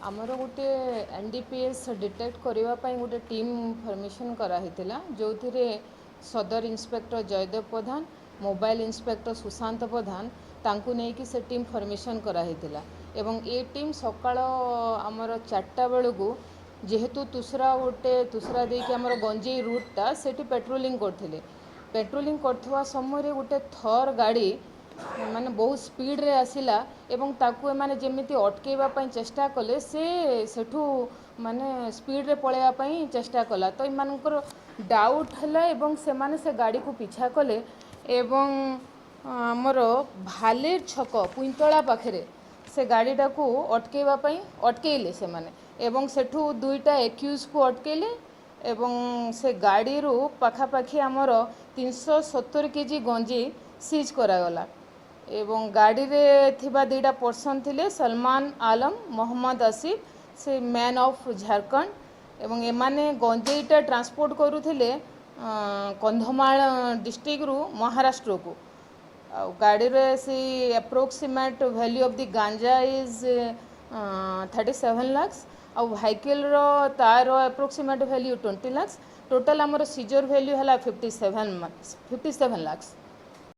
आमर गोटे NDPS detect करने गोटे टीम फॉर्मेशन कराइला जो सदर इन्स्पेक्टर जयदेव प्रधान मोबाइल इन्स्पेक्टर सुशांत प्रधान तांकु नेकी से टीम फॉर्मेशन कराइला एवं ये टीम सकाळ आमर 4टा बेलू जेहेतु तुसरा देकी आमर गंजेई रूटा से पेट्रोलिंग करथिले पेट्रोलिंग करथवा समय गोटे थर गाड़ी माने बहुत स्पीड रे आसिला एवं ताकू माने जेमिति अटकेबा पई चेष्टा कले से सेठू माने स्पीड रे पळेबा पई चेष्टा कला तो इमानकर डाउट हला एवं से माने से गाड़ी को पीछा कले एवं हमर भालेर छक पुंतळा पाखरे से गाड़ीटा को अटकेबा पई अटकेले से माने एवं सेठू दुईटा एक्यूज को अटकेले एवं से गाड़ी रू पाखापाखी आमर 370 केजी गंजी सीज करागला एवं गाड़ी रे थिबा दुईटा पर्सन थिले सलमान आलम मोहम्मद आसिफ से मैन ऑफ झारखंड एवं एमाने गंजेईटा ट्रांसपोर्ट करूथिले कंधमाल डिस्ट्रिक्ट रू महाराष्ट्र को गाड़ी रे से अप्रोक्सीमेट वैल्यू ऑफ द गांजा इज 37 लाख आ व्हीकल रो तार अप्रोक्सीमेट वैल्यू 20 लाख टोटल आमर सीजर वैल्यू हला 57 लाख।